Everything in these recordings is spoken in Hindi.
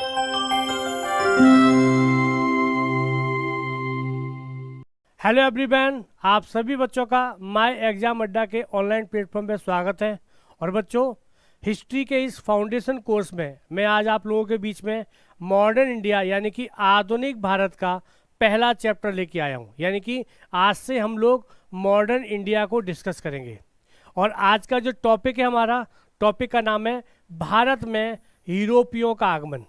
हेलो एवरीवन, आप सभी बच्चों का माय एग्जाम अड्डा के ऑनलाइन प्लेटफॉर्म पे स्वागत है। और बच्चों, हिस्ट्री के इस फाउंडेशन कोर्स में मैं आज आप लोगों के बीच में मॉडर्न इंडिया यानी कि आधुनिक भारत का पहला चैप्टर लेके आया हूँ। यानी कि आज से हम लोग मॉडर्न इंडिया को डिस्कस करेंगे। और आज का जो टॉपिक है, हमारा टॉपिक का नाम है भारत में यूरोपियों का आगमन।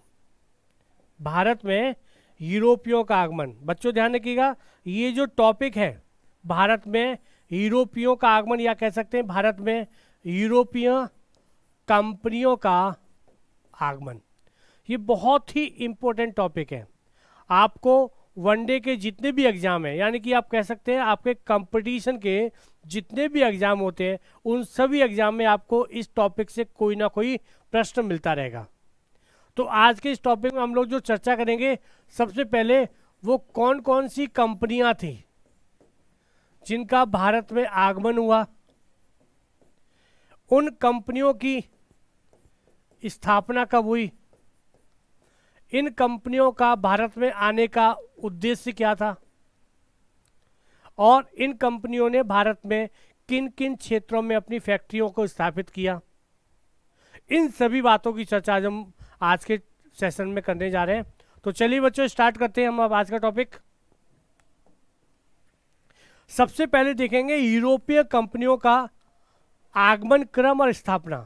भारत में यूरोपियों का आगमन। बच्चों ध्यान रखिएगा, ये जो टॉपिक है भारत में यूरोपियों का आगमन, या कह सकते हैं भारत में यूरोपीय कंपनियों का आगमन, ये बहुत ही इम्पोर्टेंट टॉपिक है। आपको वनडे के जितने भी एग्जाम हैं, यानी कि आप कह सकते हैं आपके कंपटीशन के जितने भी एग्जाम होते हैं, उन सभी एग्जाम में आपको इस टॉपिक से कोई ना कोई प्रश्न मिलता रहेगा। तो आज के इस टॉपिक में हम लोग जो चर्चा करेंगे, सबसे पहले वो कौन कौन सी कंपनियां थी जिनका भारत में आगमन हुआ, उन कंपनियों की स्थापना कब हुई, इन कंपनियों का भारत में आने का उद्देश्य क्या था, और इन कंपनियों ने भारत में किन किन क्षेत्रों में अपनी फैक्ट्रियों को स्थापित किया। इन सभी बातों की चर्चा आज के सेशन में करने जा रहे हैं। तो चलिए बच्चों, स्टार्ट करते हैं हम अब आज का टॉपिक। सबसे पहले देखेंगे यूरोपीय कंपनियों का आगमन क्रम और स्थापना।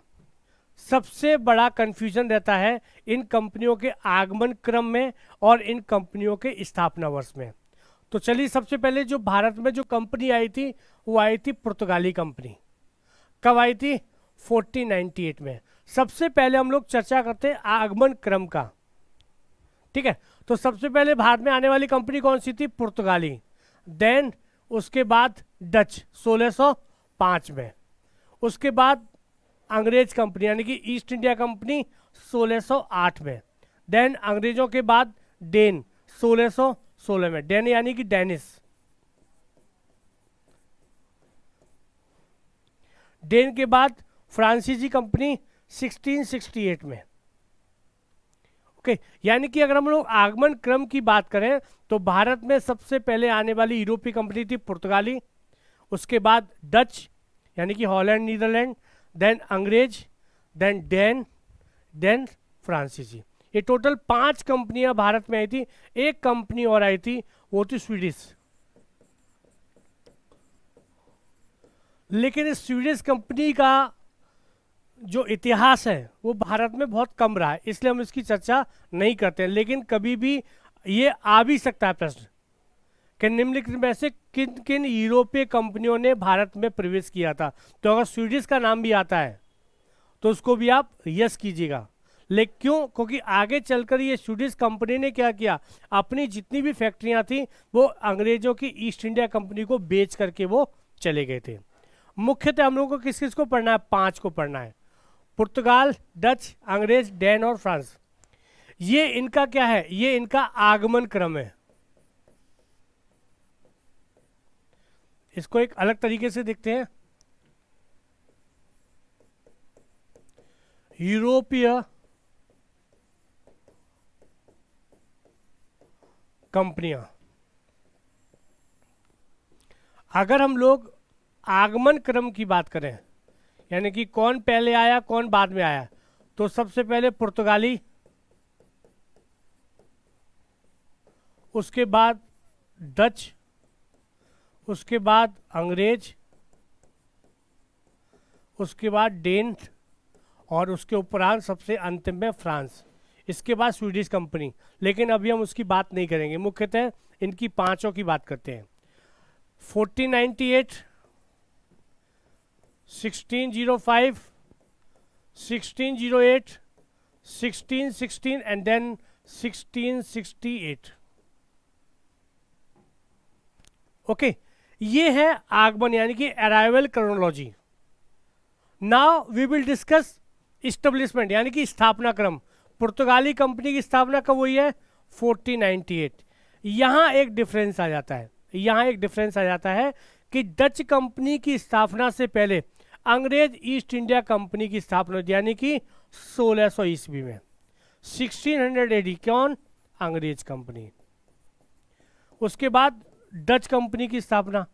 सबसे बड़ा कंफ्यूजन रहता है इन कंपनियों के आगमन क्रम में और इन कंपनियों के स्थापना वर्ष में। तो चलिए, सबसे पहले जो भारत में जो कंपनी आई थी, वो आई थी पुर्तगाली कंपनी। कब आई थी? 1498 में। सबसे पहले हम लोग चर्चा करते हैं आगमन क्रम का, ठीक है। तो सबसे पहले भारत में आने वाली कंपनी कौन सी थी? पुर्तगाली। देन उसके बाद डच 1605 में। उसके बाद अंग्रेज कंपनी यानी कि ईस्ट इंडिया कंपनी 1608 में। देन अंग्रेजों के बाद डेन 1616 में। डेन यानी कि डेनिस। डेन के बाद फ्रांसीसी कंपनी 1668 में। ओके, यानी कि अगर हम लोग आगमन क्रम की बात करें तो भारत में सबसे पहले आने वाली यूरोपीय कंपनी थी पुर्तगाली, उसके बाद डच यानी कि हॉलैंड नीदरलैंड, देन अंग्रेज, देन डेन, देन फ्रांसीसी। ये टोटल 5 कंपनियां भारत में आई थी। एक कंपनी और आई थी, वो थी स्वीडिश। लेकिन इस स्वीडिश कंपनी का जो इतिहास है वो भारत में बहुत कम रहा है, इसलिए हम इसकी चर्चा नहीं करते हैं। लेकिन कभी भी ये आ भी सकता है प्रश्न कि निम्नलिखित में से किन किन यूरोपीय कंपनियों ने भारत में प्रवेश किया था। तो अगर स्वीडिश का नाम भी आता है तो उसको भी आप यस कीजिएगा। लेकिन क्यों? क्योंकि आगे चलकर ये स्वीडिश कंपनी ने क्या किया, अपनी जितनी भी फैक्ट्रियां थी वो अंग्रेजों की ईस्ट इंडिया कंपनी को बेच करके वो चले गए थे। मुख्यतः हम लोगों को किस किस को पढ़ना है? 5 को पढ़ना है। पुर्तगाल, डच, अंग्रेज, डेन और फ्रांस। ये इनका क्या है? ये इनका आगमन क्रम है। इसको एक अलग तरीके से देखते हैं। यूरोपीय कंपनियां, अगर हम लोग आगमन क्रम की बात करें, यानी कि कौन पहले आया कौन बाद में आया, तो सबसे पहले पुर्तगाली, उसके बाद डच, उसके बाद अंग्रेज, उसके बाद डेन, और उसके उपरांत सबसे अंतिम में फ्रांस। इसके बाद स्वीडिश कंपनी। लेकिन अभी हम उसकी बात नहीं करेंगे, मुख्यतः इनकी 5 की बात करते हैं। 1498, 1605, 1608, 1616 एंड देन 1668। ओके, ये है आगमन यानी कि arrival chronology. Now we will discuss establishment यानी कि स्थापना क्रम। पुर्तगाली कंपनी की स्थापना कब हुई है? 1498। यहाँ एक डिफरेंस आ जाता है, यहाँ एक डिफरेंस आ जाता है कि डच कंपनी की स्थापना से पहले अंग्रेज ईस्ट इंडिया कंपनी की स्थापना हुई, यानी कि 1600 ईस्वी में। 1600 एडी, कौन? अंग्रेज कंपनी। उसके बाद डच कंपनी की स्थापना,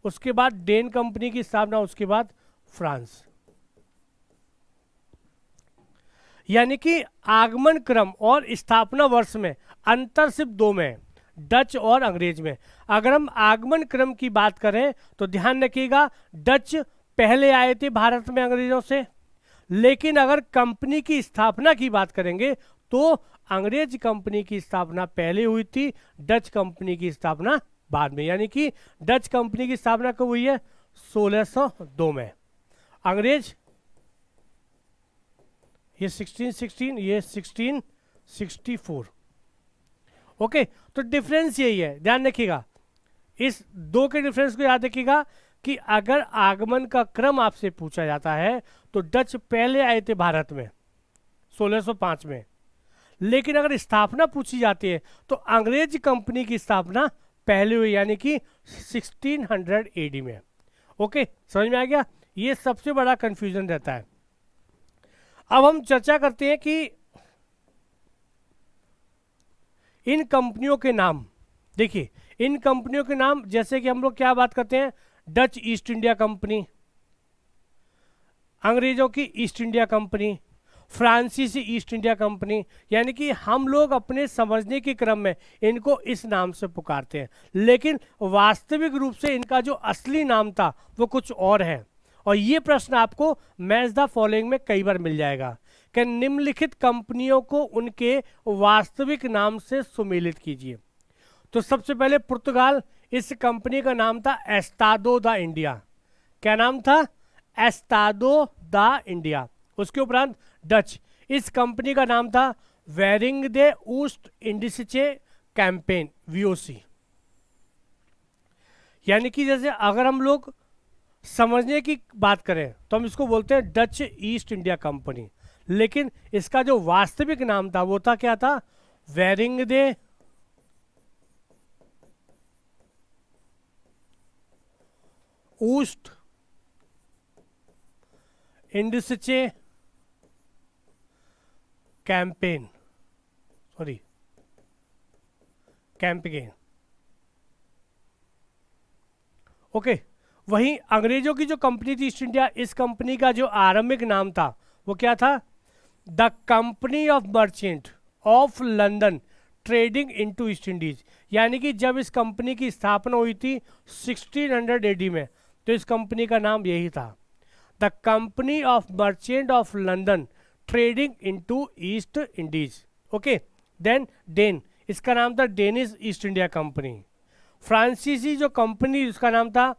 उसके बाद डेन कंपनी की स्थापना, उसके बाद फ्रांस। यानी कि आगमन क्रम और स्थापना वर्ष में अंतर सिर्फ दो में है, डच और अंग्रेज में। अगर हम आगमन क्रम की बात करें तो ध्यान रखिएगा, डच पहले आए थे भारत में अंग्रेजों से, लेकिन अगर कंपनी की स्थापना की बात करेंगे तो अंग्रेज कंपनी की स्थापना पहले हुई थी, डच कंपनी की स्थापना बाद में। यानी कि डच कंपनी की स्थापना कब हुई है? 1602 में। अंग्रेज ये 1616, ये 1664। ओके, तो डिफरेंस यही है, ध्यान रखिएगा, इस दो के डिफरेंस को याद रखिएगा कि अगर आगमन का क्रम आपसे पूछा जाता है तो डच पहले आए थे भारत में 1605 में, लेकिन अगर स्थापना पूछी जाती है तो अंग्रेज कंपनी की स्थापना पहले हुई, यानी कि 1600 एडी में। ओके, समझ में आ गया? ये सबसे बड़ा कंफ्यूजन रहता है। अब हम चर्चा करते हैं कि इन कंपनियों के नाम, देखिए इन कंपनियों के नाम, जैसे कि हम लोग क्या बात करते हैं, डच ईस्ट इंडिया कंपनी, अंग्रेजों की ईस्ट इंडिया कंपनी, फ्रांसीसी ईस्ट इंडिया कंपनी, यानी कि हम लोग अपने समझने के क्रम में इनको इस नाम से पुकारते हैं, लेकिन वास्तविक रूप से इनका जो असली नाम था वो कुछ और है। और ये प्रश्न आपको मैच द फॉलोइंग में कई बार मिल जाएगा कि निम्नलिखित कंपनियों को उनके वास्तविक नाम से सुमेलित कीजिए। तो सबसे पहले पुर्तगाल, इस कंपनी का नाम था एस्तादो द इंडिया। क्या नाम था? Estado the India. उसके उपरांत डच, इस कंपनी का नाम था वेरिंग दे ऊस्ट इंडिसचे कैंपेन, वीओसी। यानी कि जैसे अगर हम लोग समझने की बात करें तो हम इसको बोलते हैं डच ईस्ट इंडिया कंपनी, लेकिन इसका जो वास्तविक नाम था वो था, क्या था? वेरिंग दे ऊस्ट इंडिसचे कैंपेन, सॉरी कैंपेन। ओके, वहीं अंग्रेजों की जो कंपनी थी ईस्ट इंडिया, इस कंपनी का जो आरंभिक नाम था वो क्या था? The company of merchant of London trading into East Indies. यानी कि जब इस कंपनी की स्थापना हुई थी 1600 एडी में, तो इस कंपनी का नाम यही था, the company of merchant of London trading into East Indies. Okay, then डेन, इसका नाम था डेनिश ईस्ट इंडिया कंपनी। फ्रांसीसी जो कंपनी, उसका नाम था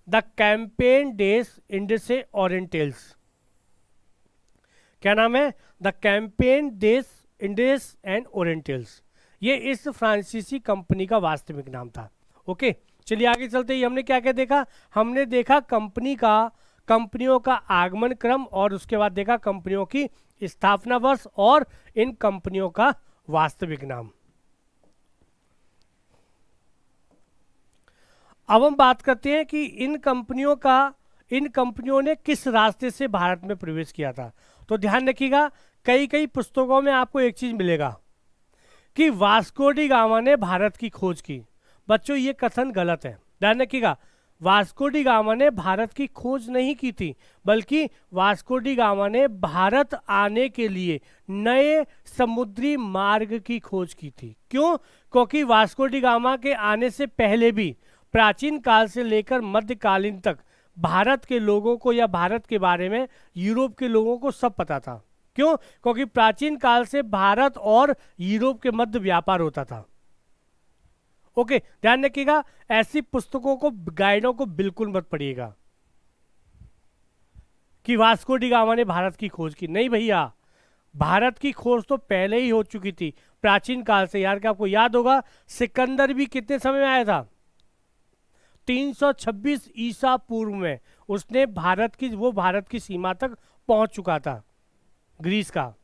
the Compagnie des Indes Orientales. क्या नाम है? The Compagnie des Indes and Orientales. ये इस फ्रांसीसी कंपनी का वास्तविक नाम था। ओके, चलिए आगे चलते ही हमने क्या क्या देखा? हमने देखा कंपनियों का आगमन क्रम, और उसके बाद देखा कंपनियों की स्थापना वर्ष और इन कंपनियों का वास्तविक नाम। अब हम बात करते हैं कि इन कंपनियों ने किस रास्ते से भारत में प्रवेश किया था। तो ध्यान रखिएगा, कई पुस्तकों में आपको एक चीज मिलेगा कि वास्को डी गामा ने भारत की खोज की। बच्चों, ये कथन गलत है, ध्यान रखिएगा। वास्को डी गामा ने भारत की खोज नहीं की थी, बल्कि वास्को डी गामा ने भारत आने के लिए नए समुद्री मार्ग की खोज की थी। क्यों? क्योंकि वास्को डी गामा के आने से पहले भी प्राचीन काल से लेकर मध्यकालीन तक भारत के लोगों को या भारत के बारे में यूरोप के लोगों को सब पता था। क्यों? क्योंकि प्राचीन काल से भारत और यूरोप के मध्य व्यापार होता था। ओके, ध्यान रखिएगा, ऐसी पुस्तकों को, गाइडों को बिल्कुल मत पढ़िएगा कि वास्को डी गामा ने भारत की खोज की। नहीं भैया, भारत की खोज तो पहले ही हो चुकी थी, प्राचीन काल से। यार, क्या आपको याद होगा सिकंदर भी कितने समय में आया था? 326 ईसा पूर्व में उसने भारत की सीमा तक पहुंच चुका था, ग्रीस का।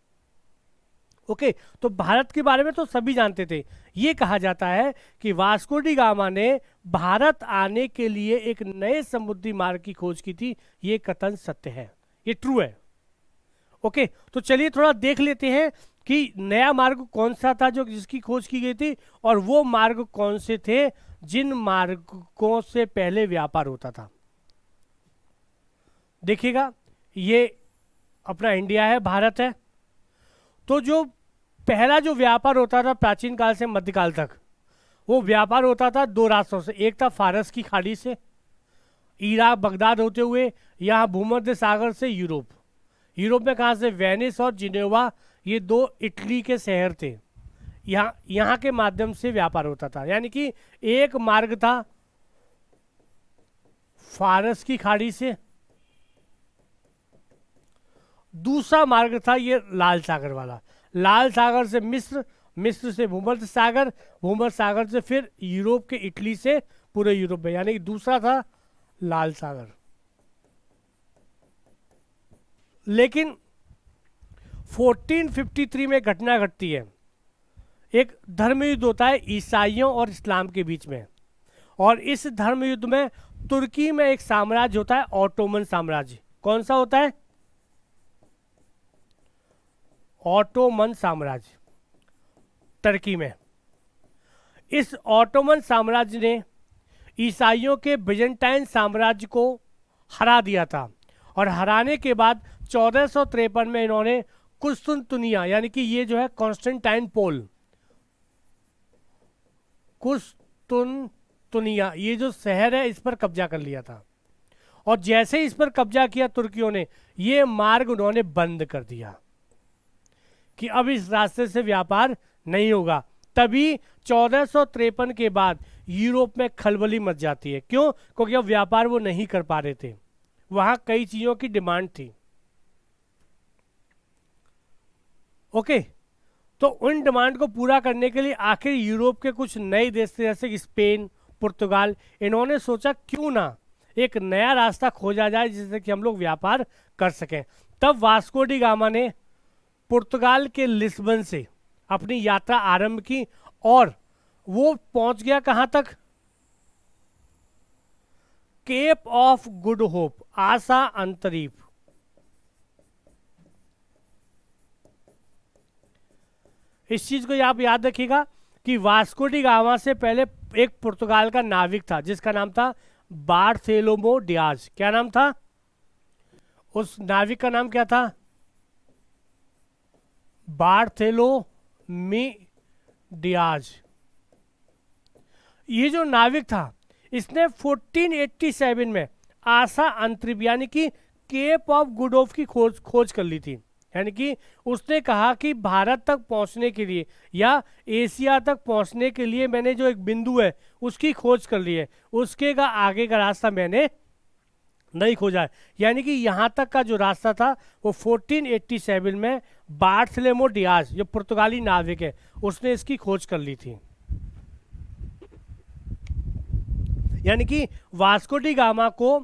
ओके, तो भारत के बारे में तो सभी जानते थे। ये कहा जाता है कि वास्को डी गामा ने भारत आने के लिए एक नए समुद्री मार्ग की खोज की थी। ये कथन सत्य है, ये ट्रू है। ओके, तो चलिए थोड़ा देख लेते हैं कि नया मार्ग कौन सा था जो जिसकी खोज की गई थी, और वो मार्ग कौन से थे जिन मार्गों से पहले व्यापार होता था। देखिएगा, ये अपना इंडिया है, भारत है। तो जो पहला जो व्यापार होता था प्राचीन काल से मध्यकाल तक, वो व्यापार होता था दो रास्तों से। एक था फारस की खाड़ी से, इराक बगदाद होते हुए यहाँ भूमध्य सागर से यूरोप। यूरोप में कहाँ से? वेनिस और जिनेवा, ये दो इटली के शहर थे। यहाँ के माध्यम से व्यापार होता था। यानी कि एक मार्ग था फारस की खाड़ी से, दूसरा मार्ग था ये लाल सागर वाला। लाल सागर से मिस्र, मिस्र से भूमध्य सागर, भूमध्य सागर से फिर यूरोप के इटली से पूरे यूरोप में, यानी कि दूसरा था लाल सागर। लेकिन 1453 में घटना घटती है, एक धर्म युद्ध होता है ईसाइयों और इस्लाम के बीच में। और इस धर्म युद्ध में तुर्की में एक साम्राज्य होता है ऑटोमन साम्राज्य। कौन सा होता है? ऑटोमन साम्राज्य, टर्की में। इस ऑटोमन साम्राज्य ने ईसाइयों के बिजेंटाइन साम्राज्य को हरा दिया था, और हराने के बाद 1453 में इन्होंने कुस्तुनतुनिया, यानी कि ये जो है कॉन्स्टेंटाइन पोल, कुस्तुनतुनिया ये जो शहर है, इस पर कब्जा कर लिया था। और जैसे ही इस पर कब्जा किया तुर्कियों ने, ये मार्ग उन्होंने बंद कर दिया कि अब इस रास्ते से व्यापार नहीं होगा। तभी 1453 के बाद यूरोप में खलबली मच जाती है। क्यों? क्योंकि अब व्यापार वो नहीं कर पा रहे थे, वहां कई चीजों की डिमांड थी। ओके, तो उन डिमांड को पूरा करने के लिए आखिर यूरोप के कुछ नए देश थे, जैसे स्पेन, पुर्तगाल, इन्होंने सोचा क्यों ना एक नया रास्ता खोजा जाए जिससे कि हम लोग व्यापार कर सकें। तब वास्को डी गामा ने पुर्तगाल के लिस्बन से अपनी यात्रा आरंभ की, और वो पहुंच गया कहां तक? केप ऑफ गुड होप, आशा अंतरीप। इस चीज को आप याद रखिएगा कि वास्को डी गामा से पहले एक पुर्तगाल का नाविक था जिसका नाम था बार्थेलोमो डियाज। क्या नाम था उस नाविक का? नाम क्या था? बार्थेलोमी डियाज। ये जो नाविक था, इसने 1487 में आशा अंतरिप यानी कि केप ऑफ गुड होप की खोज कर ली थी। यानी कि उसने कहा कि भारत तक पहुंचने के लिए या एशिया तक पहुंचने के लिए मैंने जो एक बिंदु है उसकी खोज कर ली है, उसके का आगे का रास्ता मैंने नहीं खोजा है। यानी कि यहाँ तक का जो रास्ता था वो 1487 में बार्थलेमो डियाज, जो पुर्तगाली नाविक है, उसने इसकी खोज कर ली थी। यानी कि वास्को डी गामा को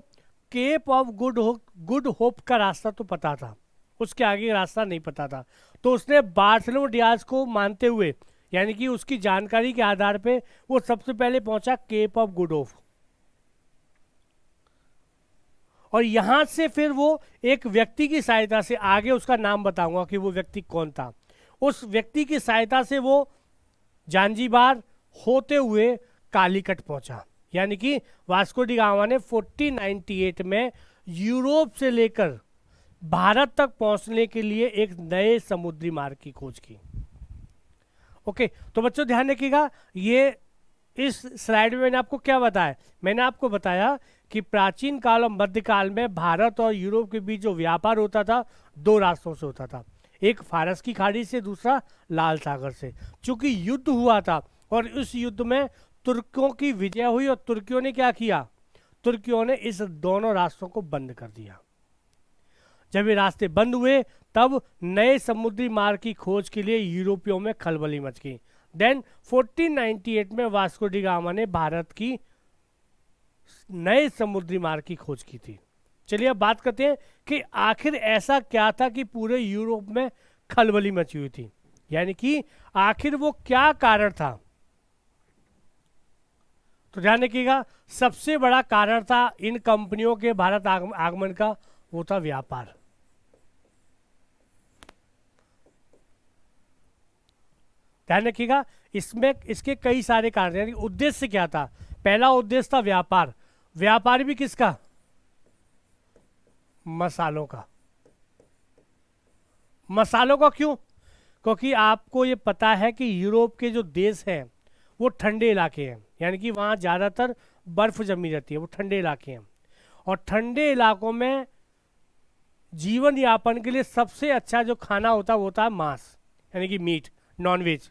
केप ऑफ गुड होप का रास्ता तो पता था, उसके आगे रास्ता नहीं पता था। तो उसने बार्थलेमो डियाज को मानते हुए, यानी कि उसकी जानकारी के आधार पे वो सबसे पहले पहुंचा केप ऑफ गुड होप। और यहां से फिर वो एक व्यक्ति की सहायता से, आगे उसका नाम बताऊंगा कि वो व्यक्ति कौन था, उस व्यक्ति की सहायता से वो जांजीबार होते हुए कालीकट पहुंचा। यानी कि वास्को डी गामा ने 1498 में यूरोप से लेकर भारत तक पहुंचने के लिए एक नए समुद्री मार्ग की खोज की। ओके, तो बच्चों ध्यान रखिएगा, ये इस स्लाइड में मैंने आपको क्या बताया? मैंने आपको बताया कि प्राचीन काल और मध्यकाल में भारत और यूरोप के बीच जो व्यापार होता था दो रास्तों से होता था, एक फारस की खाड़ी से, दूसरा लाल सागर से। चूंकि युद्ध हुआ था और इस युद्ध में तुर्कों की विजय हुई, और तुर्कियों ने क्या किया? तुर्कियों ने इस दोनों रास्तों को बंद कर दिया। जब ये रास्ते बंद हुए तब नए समुद्री मार्ग की खोज के लिए यूरोपियों में खलबली मच गई। देन 1498 में वास्को डी गामा ने भारत की नए समुद्री मार्ग की खोज की थी। चलिए अब बात करते हैं कि आखिर ऐसा क्या था कि पूरे यूरोप में खलबली मची हुई थी, यानी कि आखिर वो क्या कारण था। तो ध्यान रखिएगा, सबसे बड़ा कारण था इन कंपनियों के भारत आगमन का, वो था व्यापार। ध्यान रखिएगा, इसमें इसके कई सारे कारण हैं। उद्देश्य क्या था? पहला उद्देश्य था व्यापार। व्यापार भी किसका? मसालों का। मसालों का क्यों? क्योंकि आपको ये पता है कि यूरोप के जो देश हैं वो ठंडे इलाके हैं, यानी कि वहाँ ज़्यादातर बर्फ जमी रहती है, वो ठंडे इलाके हैं। और ठंडे इलाकों में जीवन यापन के लिए सबसे अच्छा जो खाना होता है वो होता है मांस, यानी कि मीट, नॉनवेज।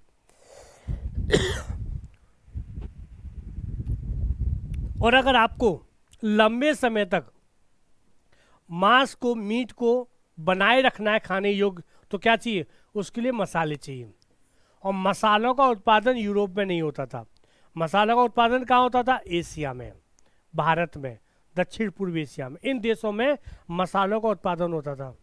और अगर आपको लंबे समय तक मांस को, मीट को बनाए रखना है खाने योग्य, तो क्या चाहिए? उसके लिए मसाले चाहिए। और मसालों का उत्पादन यूरोप में नहीं होता था। मसालों का उत्पादन कहाँ होता था? एशिया में, भारत में, दक्षिण पूर्व एशिया में, इन देशों में मसालों का उत्पादन होता था।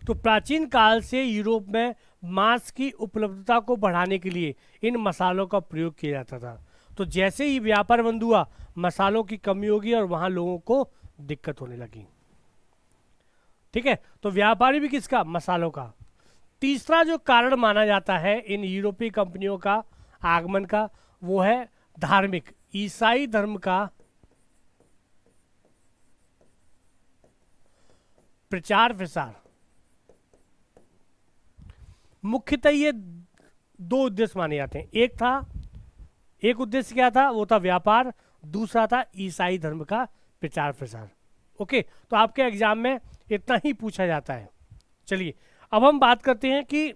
तो प्राचीन काल से यूरोप में मांस की उपलब्धता को बढ़ाने के लिए इन मसालों का प्रयोग किया जाता था। तो जैसे ही व्यापार बंद हुआ, मसालों की कमी होगी और वहाँ लोगों को दिक्कत होने लगी। ठीक है, तो व्यापारी भी किसका? मसालों का। तीसरा जो कारण माना जाता है इन यूरोपीय कंपनियों का आगमन का, वो है धार्मिक, ईसाई धर्म का प्रचार प्रसार। मुख्यतः ये दो उद्देश्य माने जाते हैं। एक उद्देश्य क्या था? वो था व्यापार, दूसरा था ईसाई धर्म का प्रचार प्रसार। ओके, तो आपके एग्जाम में इतना ही पूछा जाता है। चलिए अब हम बात करते हैं कि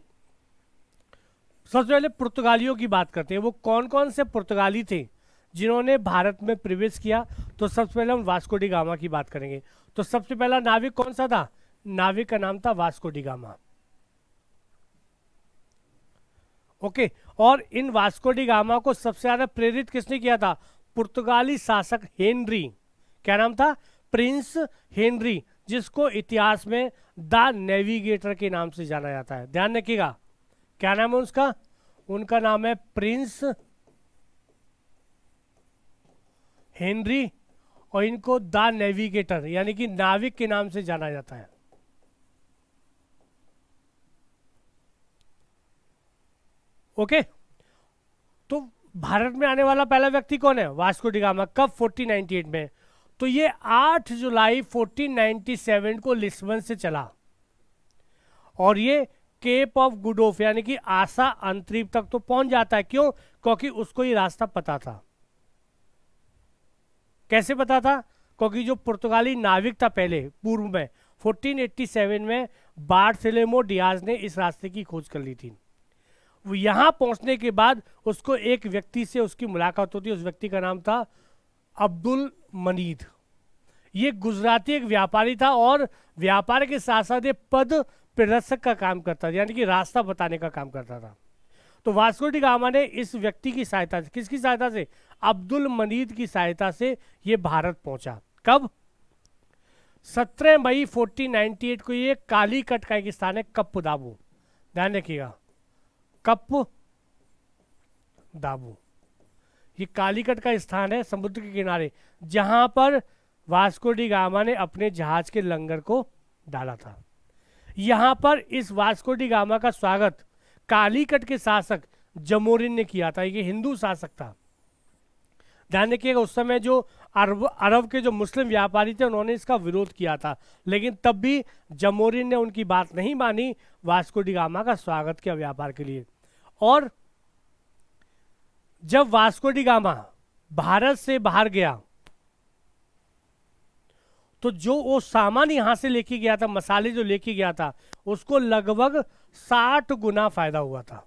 सबसे पहले पुर्तगालियों की बात करते हैं। वो कौन कौन से पुर्तगाली थे जिन्होंने भारत में प्रवेश किया? तो सबसे पहले हम वास्को डी गामा की बात करेंगे। तो सबसे पहला नाविक कौन सा था? नाविक का नाम था वास्को डी गामा। ओके, और इन वास्को डी गामा को सबसे ज्यादा प्रेरित किसने किया था? पुर्तगाली शासक हेनरी। क्या नाम था? प्रिंस हेनरी, जिसको इतिहास में द नेविगेटर के नाम से जाना जाता है। ध्यान रखिएगा, क्या नाम है उसका? उनका नाम है प्रिंस हेनरी, और इनको द नेविगेटर यानी कि नाविक के नाम से जाना जाता है। ओके, तो भारत में आने वाला पहला व्यक्ति कौन है? Vasco D gamma. कब? 1498 में। तो ये 8 जुलाई 1497 को लिस्बन से चला और ये केप ऑफ गुड होप यानी कि आशा अंतरीप तक तो पहुंच जाता है। क्यों? क्योंकि उसको ये रास्ता पता था। कैसे पता था? क्योंकि जो पुर्तगाली नाविक था पहले पूर्व में 1487 में बार्थेलोमेओ डियाज ने इस रास्ते की खोज कर ली थी। वो यहाँ पहुंचने के बाद उसको एक व्यक्ति से उसकी मुलाकात होती है। उस व्यक्ति का नाम था अब्दुल मनीद। ये गुजराती एक व्यापारी था और व्यापार के साथ साथ ये पद प्रदर्शक का काम करता था, यानी कि रास्ता बताने का काम करता था। तो वास्को डी गामा ने इस व्यक्ति की सहायता से, किसकी सहायता से? अब्दुल मनीद की सहायता से ये भारत पहुंचा। कब? 17 मई 1498 को। ये कालीकट का एक स्थान है, कप्प दाबू। ध्यान रखिएगा, कप्प दाबू ये कालीकट का स्थान है समुद्र के किनारे, जहां पर वास्को डी गामा ने अपने जहाज के लंगर को डाला था। यहां पर इस वास्को डी गामा का स्वागत कालीकट के शासक जमोरिन ने किया था। ये हिंदू शासक था। ध्यान रखिएगा, उस समय जो अरब के जो मुस्लिम व्यापारी थे उन्होंने इसका विरोध किया था, लेकिन तब भी जमोरिन ने उनकी बात नहीं मानी, वास्को डी गामा का स्वागत किया व्यापार के लिए। और जब वास्को डी गामा भारत से बाहर गया तो जो वो सामान यहां से लेके गया था, मसाले जो लेके गया था, उसको लगभग 60 गुना फायदा हुआ था।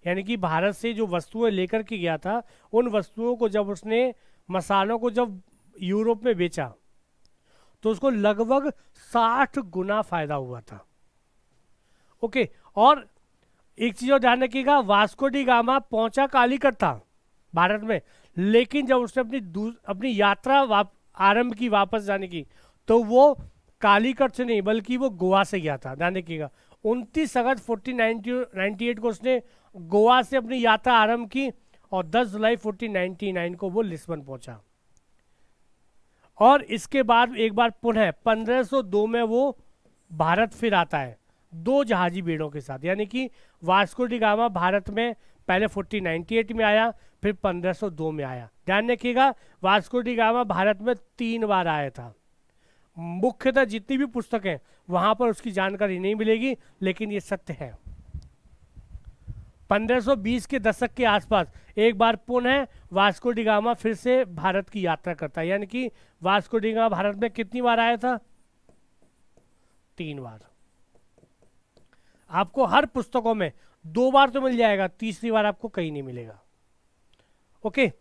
यानी कि भारत से जो वस्तुएं लेकर के गया था, उन वस्तुओं को जब उसने, मसालों को जब यूरोप में बेचा तो उसको लगभग 60 गुना फायदा हुआ था। ओके, और एक चीज और ध्यान रखिएगा, वास्को डी गामा पहुंचा कालीकट था भारत में, लेकिन जब उसने अपनी यात्रा आरंभ की वापस जाने की, तो वो कालीकट से नहीं बल्कि वो गोवा से गया था। ध्यान रखिएगा, 29 अगस्त 1498 को उसने गोवा से अपनी यात्रा आरंभ की और 10 जुलाई 1499 को वो लिस्बन पहुंचा। और इसके बाद एक बार पुनः 1502 में वो भारत फिर आता है। 2 जहाजी बेड़ों के साथ। यानी कि वास्को डी गामा भारत में पहले 1498 में आया, फिर 1502 में आया। ध्यान रखिएगा, वास्को डी गामा भारत में 3 बार आया था। मुख्यतः जितनी भी पुस्तक हैं वहां पर उसकी जानकारी नहीं मिलेगी, लेकिन ये सत्य है। 1520 के दशक के आसपास एक बार पुनः वास्को डी गामा फिर से भारत की यात्रा करता है। यानी कि वास्को डी गामा भारत में कितनी बार आया था? 3 बार। आपको हर पुस्तकों में 2 बार तो मिल जाएगा, तीसरी बार आपको कहीं नहीं मिलेगा। ओके,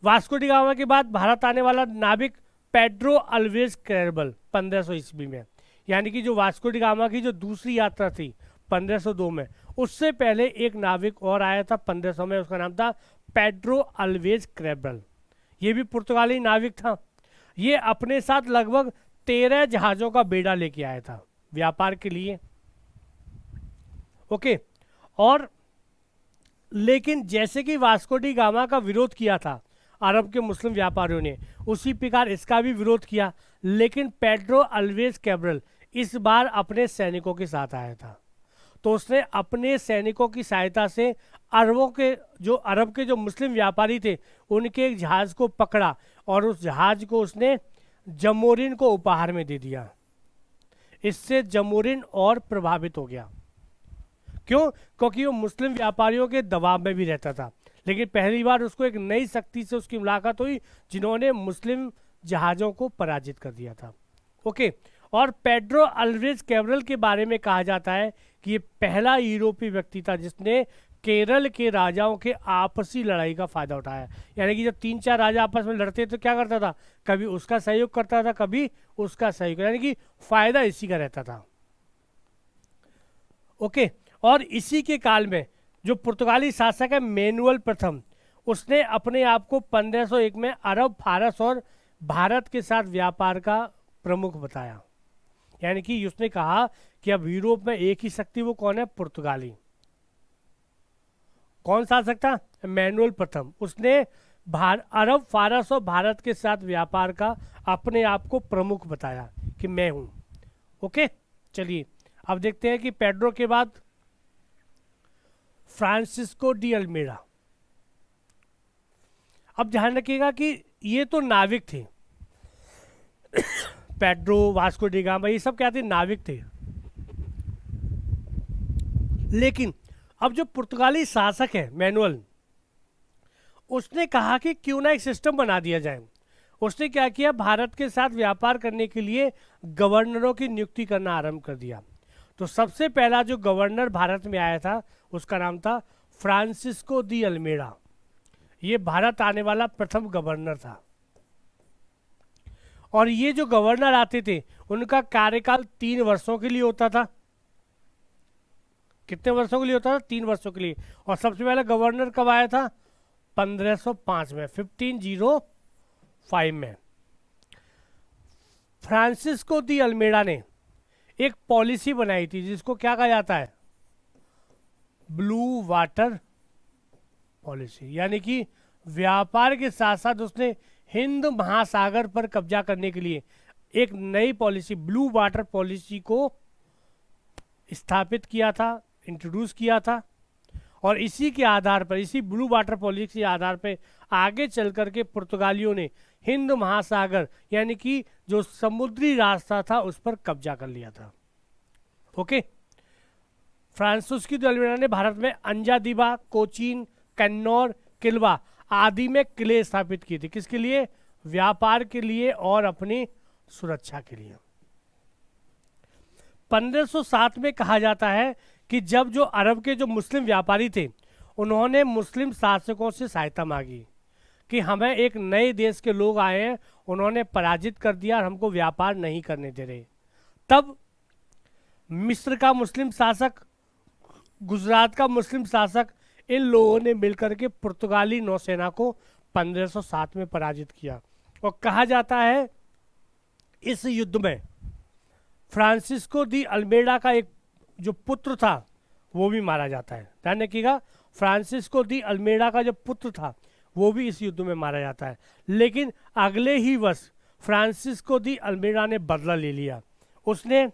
वास्को डी गामा के बाद भारत आने वाला नाविक पेड्रो अल्वेज कैरबल 1500 ईस्वी में। यानी कि जो वास्को डी गामा की जो दूसरी यात्रा थी 1502 में, उससे पहले एक नाविक और आया था 1500 में, उसका नाम था पेड्रो अल्वेज कैरबल। ये भी पुर्तगाली नाविक था। ये अपने साथ लगभग 13 जहाज़ों का बेड़ा लेके आया था व्यापार के लिए। ओके, और लेकिन जैसे कि वास्को डी गामा का विरोध किया था अरब के मुस्लिम व्यापारियों ने, उसी प्रकार इसका भी विरोध किया। लेकिन पेड्रो अल्वेज कैब्रल इस बार अपने सैनिकों के साथ आया था, तो उसने अपने सैनिकों की सहायता से अरब के जो मुस्लिम व्यापारी थे उनके एक जहाज़ को पकड़ा और उस जहाज़ को उसने जमोरिन को उपहार में दे दिया। इससे जमोरिन और प्रभावित हो गया। क्यों? क्योंकि वो मुस्लिम व्यापारियों के दबाव में भी रहता था। लेकिन पहली बार उसको एक नई शक्ति से उसकी मुलाकात हुई जिन्होंने मुस्लिम जहाज़ों को पराजित कर दिया था। ओके, और पेड्रो अल्वेज कैब्रल के बारे में कहा जाता है कि ये पहला यूरोपीय व्यक्ति था जिसने केरल के राजाओं के आपसी लड़ाई का फायदा उठाया। यानी कि जब 3-4 राजा आपस में लड़ते तो क्या करता था, कभी उसका सहयोग करता था, कभी उसका सहयोग, यानी कि फायदा इसी का रहता था। ओके, और इसी के काल में जो पुर्तगाली शासक है मैनुअल प्रथम, उसने अपने आप को 1501 में अरब, फारस और भारत के साथ व्यापार का प्रमुख बताया। यानी कि उसने कहा कि अब यूरोप में एक ही शक्ति, वो कौन है? पुर्तगाली। कौन शासक था? मैनुअल प्रथम। उसने अरब, फारस और भारत के साथ व्यापार का अपने आप को प्रमुख बताया कि मैं हूं। ओके, चलिए अब देखते हैं कि पेड्रो के बाद फ्रांसिस्को डी अल्मेडा। अब ध्यान रखिएगा कि ये तो नाविक थे पेड्रो, वास्को डी गामा, ये सब क्या थे? नाविक थे। लेकिन अब जो पुर्तगाली शासक है मैनुअल, उसने कहा कि क्यों ना एक सिस्टम बना दिया जाए। उसने क्या किया? भारत के साथ व्यापार करने के लिए गवर्नरों की नियुक्ति करना आरंभ कर दिया। तो सबसे पहला जो गवर्नर भारत में आया था उसका नाम था फ्रांसिस्को दी अल्मेडा। ये भारत आने वाला प्रथम गवर्नर था। और ये जो गवर्नर आते थे उनका कार्यकाल 3 वर्षों के लिए होता था। कितने वर्षों के लिए होता था? 3 वर्षों के लिए। और सबसे पहले गवर्नर कब आया था? 1505 में, 1505 में। फ्रांसिस्को दी अल्मेडा ने एक पॉलिसी बनाई थी जिसको क्या कहा जाता है? Blue water policy. यानी कि व्यापार के साथ साथ उसने हिंद महासागर पर कब्जा करने के लिए एक नई पॉलिसी, ब्लू वाटर पॉलिसी को स्थापित किया था, इंट्रोड्यूस किया था। और इसी के आधार पर, इसी ब्लू वाटर पॉलिसी के आधार पर आगे चल करके पुर्तगालियों ने हिंद महासागर यानी कि जो समुद्री रास्ता था उस पर कब्जा कर लिया था। ओके, फ्रांसिस्को दी अल्मेडा ने भारत में अंजादीबा, कोचीन, कन्नौर, किलवा आदि में किले स्थापित किए थे। किसके लिए? व्यापार के लिए और अपनी सुरक्षा के लिए। 1507 में कहा जाता है कि जब जो अरब के जो मुस्लिम व्यापारी थे उन्होंने मुस्लिम शासकों से सहायता मांगी कि हमें एक नए देश के लोग आए हैं, उन्होंने पराजित कर दिया और हमको व्यापार नहीं करने दे रहे। तब मिस्र का मुस्लिम शासक, गुजरात का मुस्लिम शासक, इन लोगों ने मिलकर के पुर्तगाली नौसेना को 1507 में पराजित किया। और कहा जाता है इस युद्ध में फ्रांसिस्को दी अल्मेडा का एक जो पुत्र था वो भी मारा जाता है। ध्यान रखिएगा, फ्रांसिस्को दी अल्मेडा का जो पुत्र था वो भी इस युद्ध में मारा जाता है। लेकिन अगले ही वर्ष फ्रांसिस्को दी अल्मेडा ने बदला ले लिया। उसने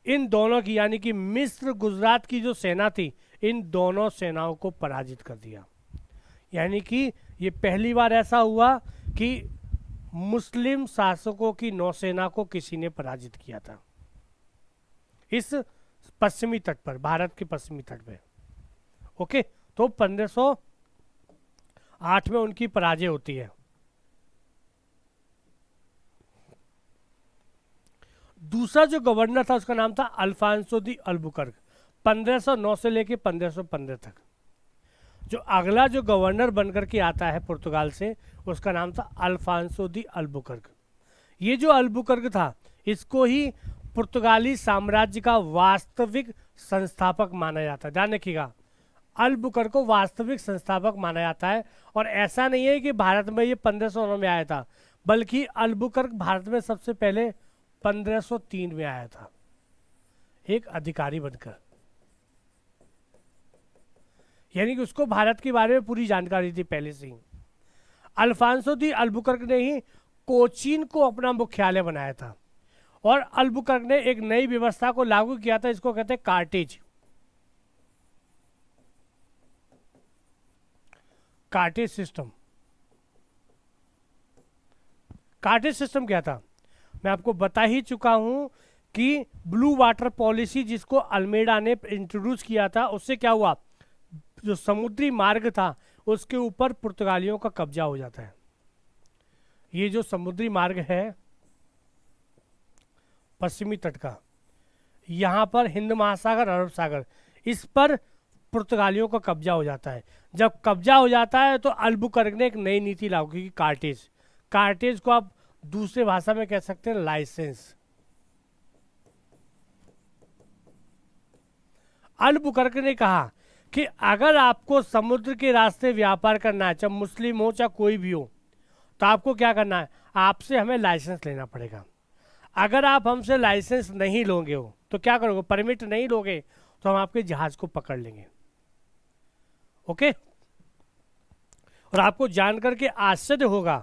इन दोनों की यानी कि मिस्र गुजरात की जो सेना थी, इन दोनों सेनाओं को पराजित कर दिया। यानी कि ये पहली बार ऐसा हुआ कि मुस्लिम शासकों की नौसेना को किसी ने पराजित किया था इस पश्चिमी तट पर, भारत के पश्चिमी तट पे। ओके, तो 1508 में उनकी पराजय होती है। दूसरा जो गवर्नर था उसका नाम था अल्फांसो दी अल्बुकर्क, 1509 से लेके 1515 तक। जो अगला जो गवर्नर बनकर के आता है पुर्तगाल से, उसका नाम था अल्फांसो दी अल्बुकर्क। ये जो अल्बुकर्क था, इसको ही पुर्तगाली साम्राज्य का वास्तविक संस्थापक माना जाता है। ध्यान रखिएगा, अल्बुकर्क को वास्तविक संस्थापक माना जाता है। और ऐसा नहीं है कि भारत में ये 1509 में आया था, बल्कि अल्बुकर्क भारत में सबसे पहले 1503 में आया था एक अधिकारी बनकर। यानी कि उसको भारत के बारे में पूरी जानकारी थी पहले से ही। अल्फांसो दी अल्बुकर्क ने ही कोचीन को अपना मुख्यालय बनाया था, और अल्बुकर्क ने एक नई व्यवस्था को लागू किया था, इसको कहते हैं कार्टेज। कार्टेज सिस्टम। कार्टेज सिस्टम क्या था, मैं आपको बता ही चुका हूं कि ब्लू वाटर पॉलिसी जिसको अल्मेडा ने इंट्रोड्यूस किया था, उससे क्या हुआ, जो समुद्री मार्ग था उसके ऊपर पुर्तगालियों का कब्जा हो जाता है। ये जो समुद्री मार्ग है पश्चिमी तट का, यहाँ पर हिंद महासागर, अरब सागर, इस पर पुर्तगालियों का कब्जा हो जाता है। जब कब्जा हो जाता है तो अल्बुकर्क ने एक नई नीति लागू की, कार्टेज। कार्टेज को आप दूसरे भाषा में कह सकते हैं लाइसेंस। अल्बुकर्क ने कहा कि अगर आपको समुद्र के रास्ते व्यापार करना है, चाहे मुस्लिम हो चाहे कोई भी हो, तो आपको क्या करना है, आपसे हमें लाइसेंस लेना पड़ेगा। अगर आप हमसे लाइसेंस नहीं लोगे हो तो क्या करोगे, परमिट नहीं लोगे तो हम आपके जहाज को पकड़ लेंगे। ओके, और आपको जानकर के आश्चर्य होगा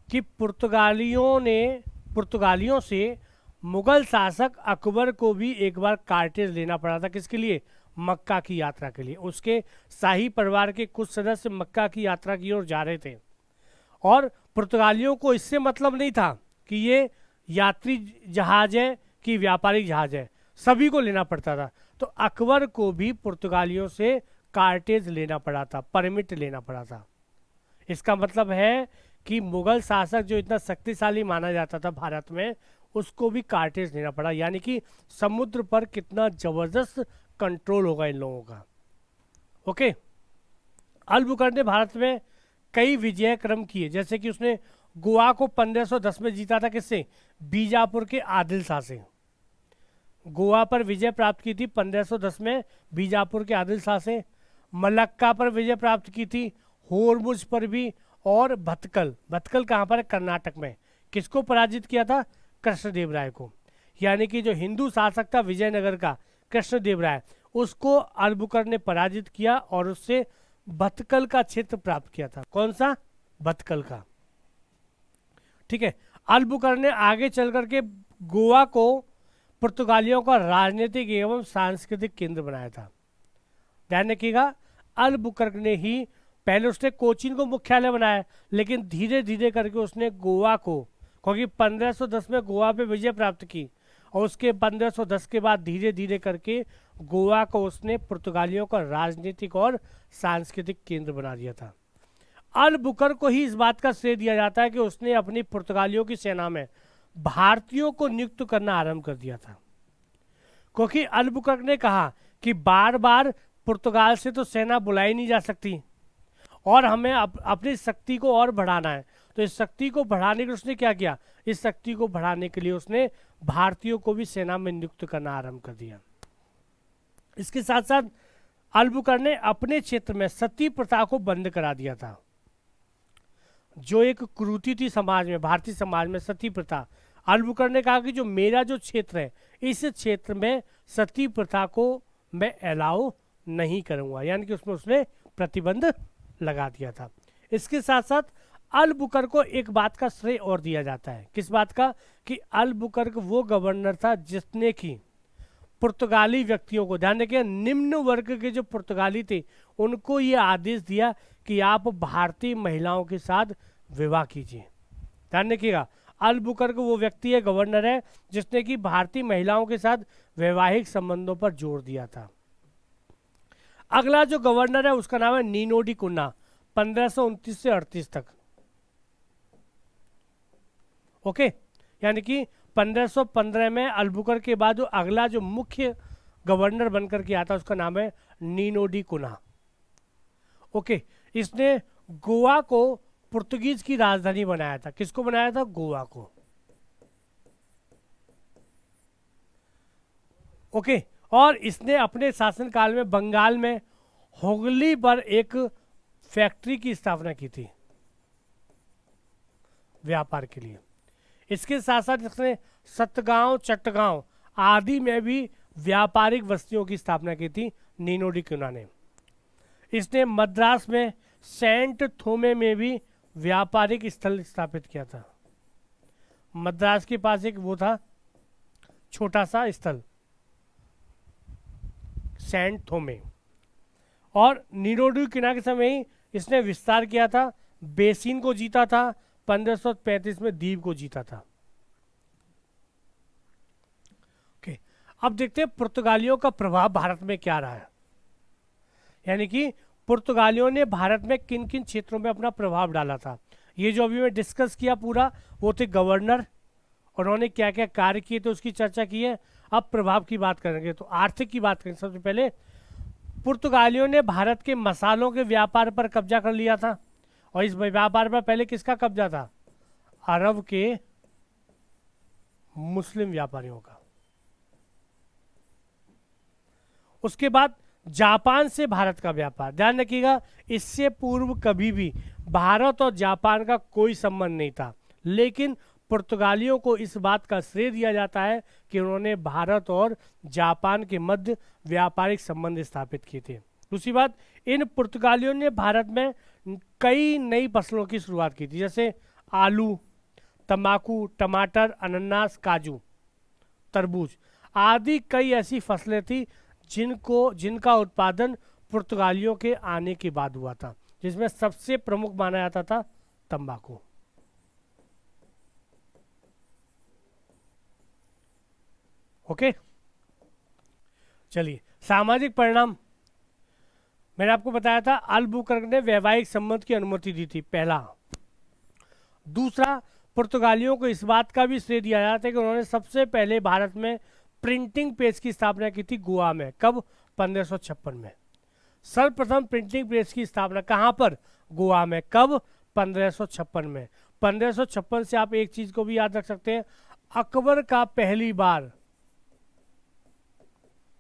कि पुर्तगालियों से मुगल शासक अकबर को भी एक बार कार्टेज लेना पड़ा था। किसके लिए, मक्का की यात्रा के लिए। उसके शाही परिवार के कुछ सदस्य मक्का की यात्रा की ओर जा रहे थे, और पुर्तगालियों को इससे मतलब नहीं था कि ये यात्री जहाज है कि व्यापारिक जहाज है, सभी को लेना पड़ता था। तो अकबर को भी पुर्तगालियों से कार्टेज लेना पड़ा था, परमिट लेना पड़ा था। इसका मतलब है कि मुगल शासक जो इतना शक्तिशाली माना जाता था भारत में, उसको भी कार्टेज लेना पड़ा। यानी कि समुद्र पर कितना जबरदस्त कंट्रोल होगा इन लोगों का। ओके, अल्बुकर्क ने भारत में कई विजय क्रम किए, जैसे कि उसने गोवा को 1510 में जीता था। किससे, बीजापुर के आदिल शाह से। गोवा पर विजय प्राप्त की थी 1510 में बीजापुर के आदिल शाह से। मलक्का पर विजय प्राप्त की थी, होरमुज पर भी, और भटकल। भटकल कहाँ पर है, कर्नाटक में। किसको पराजित किया था, कृष्णदेव राय को। यानी कि जो हिंदू शासक था विजयनगर का, कृष्णदेव राय, उसको अल्बुकर्क ने पराजित किया और उससे भटकल का क्षेत्र प्राप्त किया था। कौन सा, भटकल का। ठीक है, अल्बुकर्क ने आगे चल करके गोवा को पुर्तगालियों का राजनीतिक एवं सांस्कृतिक केंद्र बनाया था। ध्यान रखिएगा, अल्बुकर्क ने ही पहले उसने कोचीन को मुख्यालय बनाया, लेकिन धीरे धीरे करके उसने गोवा को, क्योंकि 1510 में गोवा पे विजय प्राप्त की, और उसके 1510 के बाद धीरे धीरे करके गोवा को उसने पुर्तगालियों का राजनीतिक और सांस्कृतिक केंद्र बना दिया था। अल्बुकर्क को ही इस बात का श्रेय दिया जाता है कि उसने अपनी पुर्तगालियों की सेना में भारतीयों को नियुक्त करना आरंभ कर दिया था, क्योंकि अल्बुकर्क ने कहा कि बार बार पुर्तगाल से तो सेना बुलाई नहीं जा सकती, और हमें अपनी शक्ति को और बढ़ाना है। तो इस शक्ति को बढ़ाने के लिए उसने क्या किया, इस शक्ति को बढ़ाने के लिए उसने भारतीयों को भी सेना में नियुक्त करना आरंभ कर दिया। इसके साथ साथ अल्बुकर्क ने अपने क्षेत्र में सती प्रथा को बंद करा दिया था, जो एक कुरीति थी समाज में, भारतीय समाज में सती प्रथा। अल्बुकर्क ने कहा कि जो मेरा जो क्षेत्र है, इस क्षेत्र में सती प्रथा को मैं अलाउ नहीं करूंगा, यानी कि उसमें उसने प्रतिबंध लगा दिया था। इसके साथ साथ अलबुकर्क को एक बात का श्रेय और दिया जाता है। किस बात का? कि अलबुकर्क वो गवर्नर था जिसने कि पुर्तगाली व्यक्तियों को, ध्यान रखिए निम्न वर्ग के जो पुर्तगाली थे उनको ये आदेश दिया कि आप भारतीय महिलाओं के साथ विवाह कीजिए। ध्यान रखिएगा, अलबुकर्क वो व्यक्ति है, गवर्नर है, जिसने कि भारतीय महिलाओं के साथ वैवाहिक संबंधों पर जोर दिया था। अगला जो गवर्नर है उसका नाम है नीनो डी कुन्ना, 1529 से 38 तक। ओके, यानी कि 1515 में अलबुकर्क के बाद जो अगला जो मुख्य गवर्नर बनकर के आता है उसका नाम है नीनो डी कुन्ना। ओके, इसने गोवा को पुर्तगीज की राजधानी बनाया था। किसको बनाया था? गोवा को। ओके, और इसने अपने शासनकाल में बंगाल में हुगली पर एक फैक्ट्री की स्थापना की थी व्यापार के लिए। इसके साथ साथ इसने सतगांव, चट्टगांव आदि में भी व्यापारिक बस्तियों की स्थापना की थी नीनो डी कुन्ना ने। इसने मद्रास में सेंट थोमे में भी व्यापारिक स्थल स्थापित किया था। मद्रास के पास एक वो था छोटा सा स्थल सेंट थोमे। और नीनो डी कुन्ना के समय ही इसने विस्तार किया था, बेसिन को जीता था, 1535 में द्वीप को जीता था। ओके, अब देखते हैं पुर्तगालियों का प्रभाव भारत में क्या रहा है, यानी कि पुर्तगालियों ने भारत में किन किन क्षेत्रों में अपना प्रभाव डाला था। ये जो अभी मैं डिस्कस किया पूरा वो थे गवर्नर, उन्होंने क्या क्या कार्य किए थे उसकी चर्चा की है। अब प्रभाव की बात करेंगे तो आर्थिक की बात करेंगे। सबसे पहले पुर्तगालियों ने भारत के मसालों के व्यापार पर कब्जा कर लिया था, और इस व्यापार पर पहले किसका कब्जा था? अरब के मुस्लिम व्यापारियों का। उसके बाद जापान से भारत का व्यापार, ध्यान रखिएगा इससे पूर्व कभी भी भारत और जापान का कोई संबंध नहीं था, लेकिन पुर्तगालियों को इस बात का श्रेय दिया जाता है कि उन्होंने भारत और जापान के मध्य व्यापारिक संबंध स्थापित किए थे। दूसरी बात, इन पुर्तगालियों ने भारत में कई नई फसलों की शुरुआत की थी, जैसे आलू, तंबाकू, टमाटर, अनानास, काजू, तरबूज आदि कई ऐसी फसलें थी जिनका उत्पादन पुर्तगालियों के आने के बाद हुआ था, जिसमें सबसे प्रमुख माना जाता था तंबाकू। ओके, चलिए सामाजिक परिणाम। मैंने आपको बताया था अलबुकर्क ने वैवाहिक संबंध की अनुमति दी थी, पहला। दूसरा, पुर्तगालियों को इस बात का भी श्रेय दिया जाता है कि उन्होंने सबसे पहले भारत में प्रिंटिंग प्रेस की स्थापना की थी गोवा में। कब? 1556 में। सर्वप्रथम प्रिंटिंग प्रेस की स्थापना कहाँ पर? गोवा में। कब? 1556 में। 1556 से आप एक चीज को भी याद रख सकते हैं, अकबर का पहली बार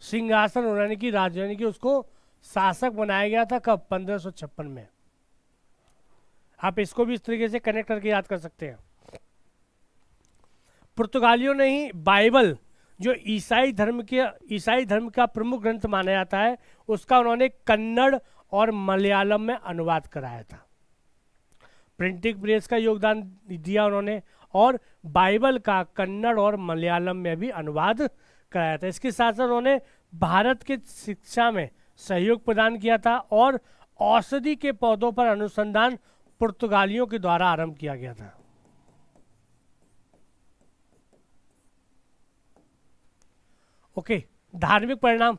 सिंहासन उड़ाने की राजधानी की उसको शासक बनाया गया था। कब? 1556 में। आप इसको भी इस तरीके से कनेक्ट करके याद कर सकते हैं। पुर्तगालियों ने ही बाइबल, जो ईसाई धर्म का प्रमुख ग्रंथ माना जाता है, उसका उन्होंने कन्नड़ और मलयालम में अनुवाद कराया था। प्रिंटिंग प्रेस का योगदान दिया उन्होंने, और बाइबल का कन्नड़ और मलयालम में भी अनुवाद कराया था। इसके साथ साथ उन्होंने भारत के शिक्षा में सहयोग प्रदान किया था, और औषधि के पौधों पर अनुसंधान पुर्तगालियों के द्वारा आरंभ किया गया था। ओके, धार्मिक परिणाम।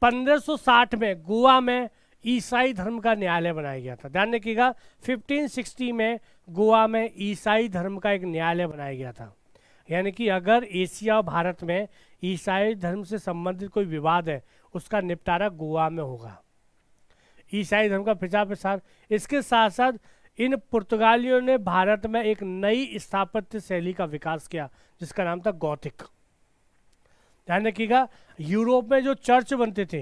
1560 में गोवा में ईसाई धर्म का न्यायालय बनाया गया था। ध्यान रखिएगा 1560 में गोवा में ईसाई धर्म का एक न्यायालय बनाया गया था। यानी कि अगर एशिया और भारत में ईसाई धर्म से संबंधित कोई विवाद है उसका निपटारा गोवा में होगा। ईसाई धर्म का प्रचार प्रसार। इसके साथ साथ इन पुर्तगालियों ने भारत में एक नई स्थापत्य शैली का विकास किया जिसका नाम था गौथिक। ध्यान रखिएगा यूरोप में जो चर्च बनते थे,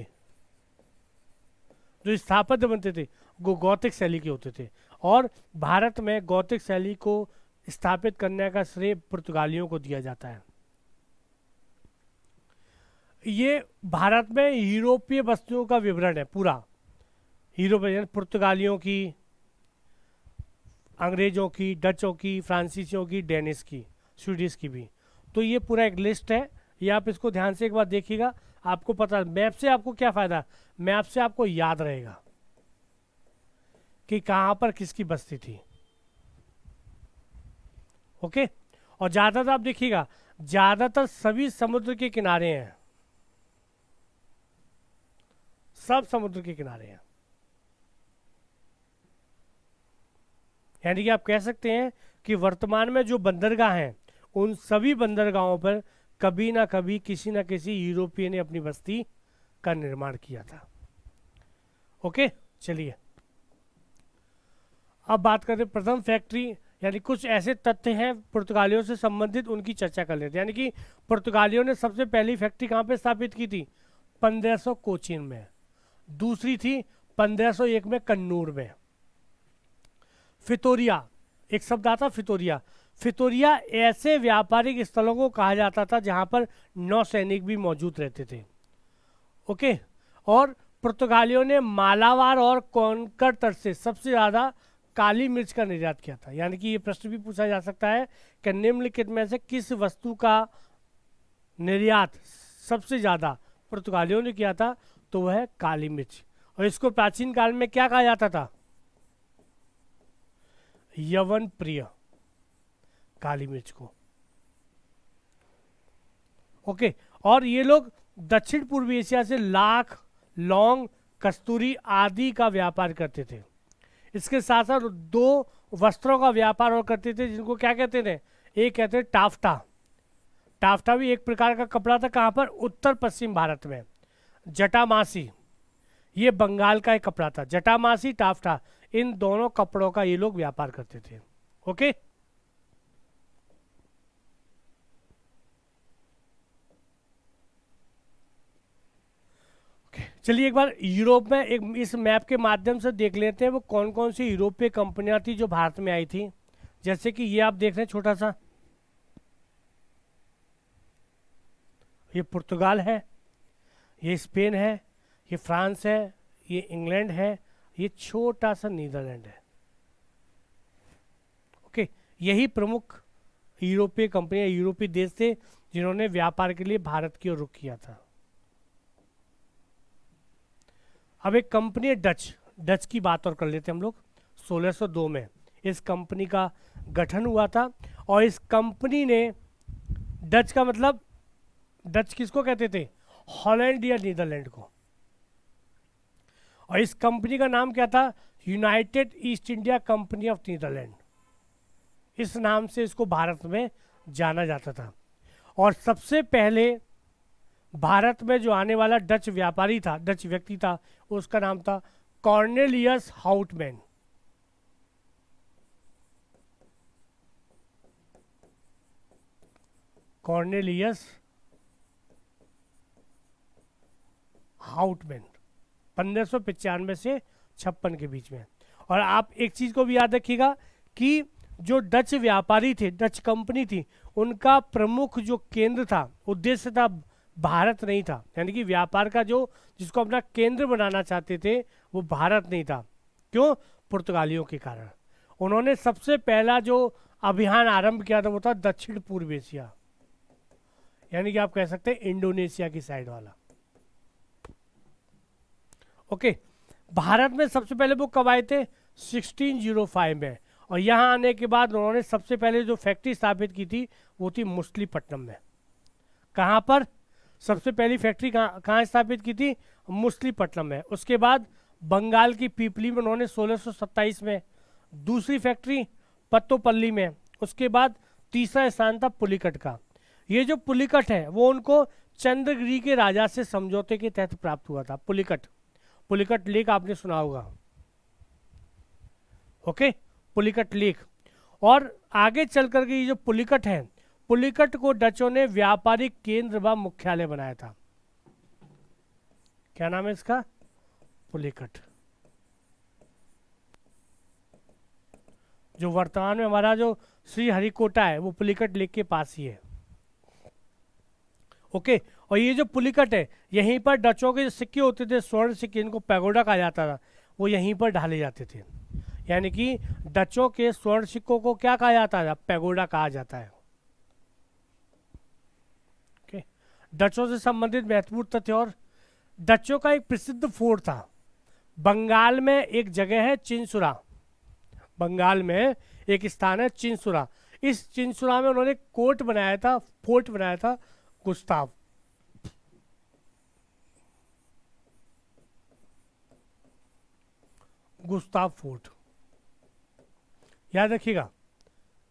जो स्थापत्य बनते थे, वो गौथिक शैली के होते थे, और भारत में गौथिक शैली को स्थापित करने का श्रेय पुर्तगालियों को दिया जाता है। ये भारत में यूरोपीय बस्तियों का विवरण है पूरा। यूरोपीय पुर्तगालियों की, अंग्रेजों की, डचों की, फ्रांसीसियों की, डेनिश की, स्वीडिश की भी। तो ये पूरा एक लिस्ट है, ये आप इसको ध्यान से एक बार देखिएगा, आपको पता, मैप से आपको क्या फ़ायदा, मैप से आपको याद रहेगा कि कहाँ पर किसकी बस्ती थी। ओके। और ज़्यादातर आप देखिएगा, ज़्यादातर सभी समुद्र के किनारे हैं, सब समुद्र के किनारे हैं। यानी कि आप कह सकते हैं कि वर्तमान में जो बंदरगाह हैं, उन सभी बंदरगाहों पर कभी ना कभी किसी न किसी यूरोपियन ने अपनी बस्ती का निर्माण किया था। ओके, चलिए अब बात करें प्रथम फैक्ट्री, यानी कुछ ऐसे तथ्य हैं पुर्तगालियों से संबंधित, उनकी चर्चा कर लेते हैं। यानी कि पुर्तगालियों ने सबसे पहली फैक्ट्री कहाँ पे स्थापित की थी? 1500 कोचीन में। दूसरी थी 1501 में कन्नूर में। फितोरिया, एक शब्द आता फितोरिया, फितोरिया ऐसे व्यापारिक स्थलों को कहा जाता था जहां पर नौसैनिक भी मौजूद रहते थे। ओके। और पुर्तगालियों ने मालाबार और कोनकर तट से सबसे ज़्यादा काली मिर्च का निर्यात किया था। यानी कि ये प्रश्न भी पूछा जा सकता है कि निम्नलिखित में से किस वस्तु का निर्यात सबसे ज़्यादा पुर्तगालियों ने किया था? तो वह है काली मिर्च। और इसको प्राचीन काल में क्या कहा जाता था? यवन प्रिय, काली मिर्च को। ओके। और ये लोग दक्षिण पूर्वी एशिया से लाख, लौंग, कस्तूरी आदि का व्यापार करते थे। इसके साथ साथ दो वस्त्रों का व्यापार और करते थे, जिनको क्या कहते थे? एक कहते हैं टाफ्टा। टाफ्टा भी एक प्रकार का कपड़ा था। कहाँ पर? उत्तर पश्चिम भारत में। जटामासी, ये बंगाल का एक कपड़ा था। जटामासी, टाफ्टा, इन दोनों कपड़ों का ये लोग व्यापार करते थे। ओके। चलिए एक बार यूरोप में एक इस मैप के माध्यम से देख लेते हैं वो कौन कौन सी यूरोपीय कंपनियां थी जो भारत में आई थी। जैसे कि ये आप देख रहे हैं छोटा सा, ये पुर्तगाल है, ये स्पेन है, ये फ्रांस है, ये इंग्लैंड है, ये छोटा सा नीदरलैंड है। ओके। यही प्रमुख यूरोपीय कंपनियां, यूरोपीय देश थे जिन्होंने व्यापार के लिए भारत की ओर रुख किया था। अब एक कंपनी है डच, डच की बात और कर लेते हैं हम लोग। 1602 में इस कंपनी का गठन हुआ था। और इस कंपनी ने, डच का मतलब, डच किसको कहते थे? हॉलैंड या नीदरलैंड को। और इस कंपनी का नाम क्या था? United East India company of Netherland. इस नाम से इसको भारत में जाना जाता था। और सबसे पहले भारत में जो आने वाला डच व्यापारी था, डच व्यक्ति था, उसका नाम था कॉर्नेलियस हाउटमैन। कॉर्नेलियस हाउटमैन, 1595 से 56 के बीच में। और आप एक चीज को भी याद रखिएगा कि जो डच व्यापारी थे, डच कंपनी थी, उनका प्रमुख जो केंद्र था, उद्देश्य था, भारत नहीं था। यानी कि व्यापार का जो, जिसको अपना केंद्र बनाना चाहते थे, वो भारत नहीं था। क्यों? पुर्तगालियों के कारण। उन्होंने सबसे पहला जो अभियान आरंभ किया था वो था दक्षिण पूर्व एशिया, यानी कि आप कह सकते हैं इंडोनेशिया की साइड वाला। ओके। भारत में सबसे पहले वो कब आए थे? 1605 में। और यहाँ आने के बाद उन्होंने सबसे पहले जो फैक्ट्री स्थापित की थी वो थी मुसलीपट्टनम में। कहाँ पर? सबसे पहली फैक्ट्री कहाँ स्थापित की थी? मुसलीपट्टनम में। उसके बाद बंगाल की पीपली में उन्होंने 1627 में। दूसरी फैक्ट्री पत्तोपल्ली में। उसके बाद तीसरा स्थान था पुलिकट का। ये जो पुलिकट है वो उनको चंद्रगिरी के राजा से समझौते के तहत प्राप्त हुआ था। पुलिकट, पुलिकट लेक आपने सुना होगा। Okay, Pulicat lake. और आगे चल करके ये जो पुलिकट है, पुलिकट को डचों ने व्यापारिक केंद्र व मुख्यालय बनाया था। क्या नाम है इसका? पुलिकट। जो वर्तमान में हमारा जो श्री हरिकोटा है वो पुलिकट लेक के पास ही है। ओके। और ये जो पुलिकट है, यहीं पर डचों के जो सिक्के होते थे, स्वर्ण सिक्के, इनको पैगोडा कहा जाता था, वो यहीं पर ढाले जाते थे। यानी कि डचों के स्वर्ण सिक्कों को क्या कहा जाता है? पैगोडा कहा जाता है। ओके, डचों से संबंधित महत्वपूर्ण तथ्य और डचों का एक प्रसिद्ध फोर्ट था बंगाल में, एक जगह है चिंसुरा। बंगाल में एक स्थान है चिंसुरा। इस चिंसुरा में उन्होंने कोर्ट बनाया था, फोर्ट बनाया था, गुस्ताव। गुस्ताव फोर्ट याद रखिएगा,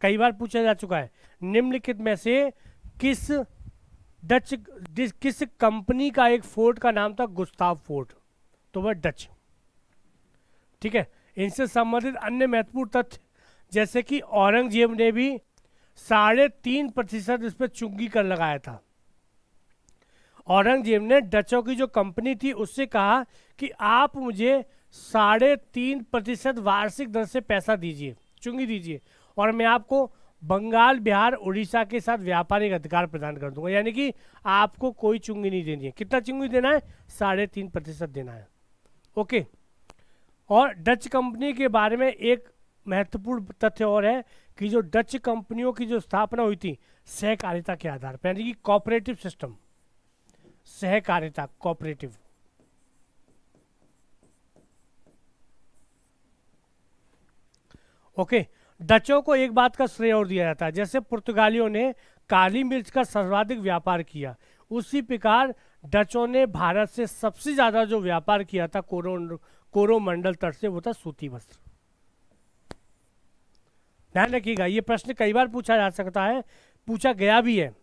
कई बार पूछा जा चुका है। निम्नलिखित में से किस किस कंपनी का एक फोर्ट का नाम था गुस्ताव फोर्ट? तो वह डच। ठीक है, इनसे संबंधित अन्य महत्वपूर्ण तथ्य जैसे कि औरंगजेब ने भी 3.5% इस पर चुंगी कर लगाया था। औरंगजेब ने डचों की जो कंपनी थी उससे कहा कि आप मुझे 3.5% वार्षिक दर से पैसा दीजिए, चुंगी दीजिए, और मैं आपको बंगाल, बिहार, उड़ीसा के साथ व्यापारिक अधिकार प्रदान कर दूंगा। यानी कि आपको कोई चुंगी नहीं देनी है। कितना चुंगी देना है? 3.5% देना है। ओके, और डच कंपनी के बारे में एक महत्वपूर्ण तथ्य और है कि जो डच कंपनियों की जो स्थापना हुई थी सहकारिता के आधार पर, यानी कि कोऑपरेटिव सिस्टम, सहकारिता, कोऑपरेटिव। ओके, डचों को एक बात का श्रेय और दिया जाता है, जैसे पुर्तगालियों ने काली मिर्च का सर्वाधिक व्यापार किया, उसी प्रकार डचों ने भारत से सबसे ज्यादा जो व्यापार किया था कोरोमंडल तट से, वो था सूती वस्त्र। ध्यान रखिएगा, ये प्रश्न कई बार पूछा जा सकता है, पूछा गया भी है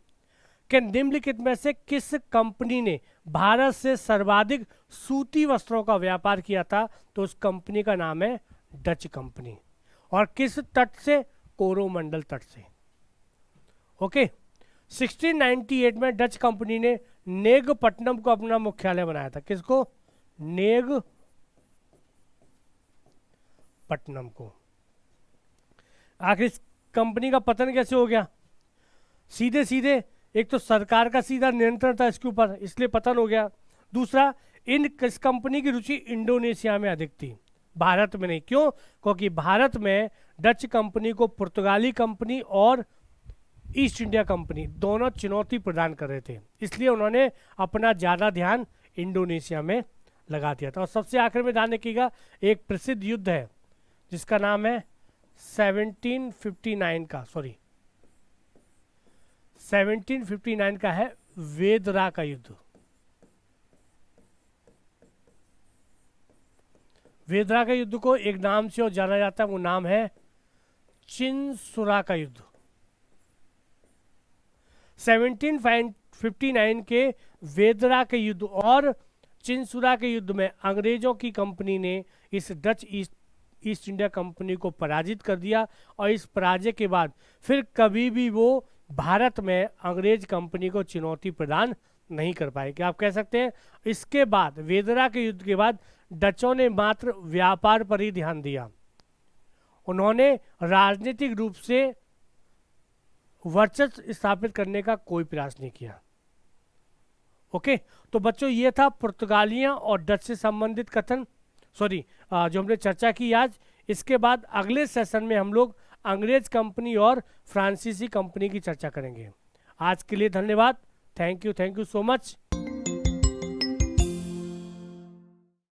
कि निम्नलिखित में से किस कंपनी ने भारत से सर्वाधिक सूती वस्त्रों का व्यापार किया था? तो उस कंपनी का नाम है डच कंपनी। और किस तट से? कोरोमंडल तट से। ओके, 1698 में डच कंपनी ने नेगपट्टनम को अपना मुख्यालय बनाया था। किसको? नेगपट्टनम को। आखिर इस कंपनी का पतन कैसे हो गया? सीधे सीधे, एक तो सरकार का सीधा नियंत्रण था इसके ऊपर, इसलिए पतन हो गया। दूसरा, इस कंपनी की रुचि इंडोनेशिया में अधिक थी, भारत में नहीं। क्यों? क्योंकि भारत में डच कंपनी को पुर्तगाली कंपनी और ईस्ट इंडिया कंपनी दोनों चुनौती प्रदान कर रहे थे, इसलिए उन्होंने अपना ज़्यादा ध्यान इंडोनेशिया में लगा दिया था। और सबसे आखिर में ध्यान रखिएगा, एक प्रसिद्ध युद्ध है जिसका नाम है 1759 का है वेदरा का युद्ध। वेदरा के युद्ध को एक नाम से और जाना जाता है, वो नाम है चिंसुरा का युद्ध। 1759 के वेदरा के युद्ध और चिंसुरा के युद्ध में अंग्रेजों की कंपनी ने इस डच ईस्ट इंडिया कंपनी को पराजित कर दिया, और इस पराजय के बाद फिर कभी भी वो भारत में अंग्रेज कंपनी को चुनौती प्रदान नहीं कर पाए। क्या आप कह सकते हैं? इसके बाद, वेदरा के युद्ध के बाद, डचों ने मात्र व्यापार पर ही ध्यान दिया। उन्होंने राजनीतिक रूप से वर्चस्व स्थापित करने का कोई प्रयास नहीं किया। ओके, तो बच्चों ये था पुर्तगालियां और डच से संबंधित कथन, जो हमने चर्चा की आज। इसके बाद अगले सेशन में हम लोग अंग्रेज कंपनी और फ्रांसीसी कंपनी की चर्चा करेंगे। आज के लिए धन्यवाद। Thank you so much.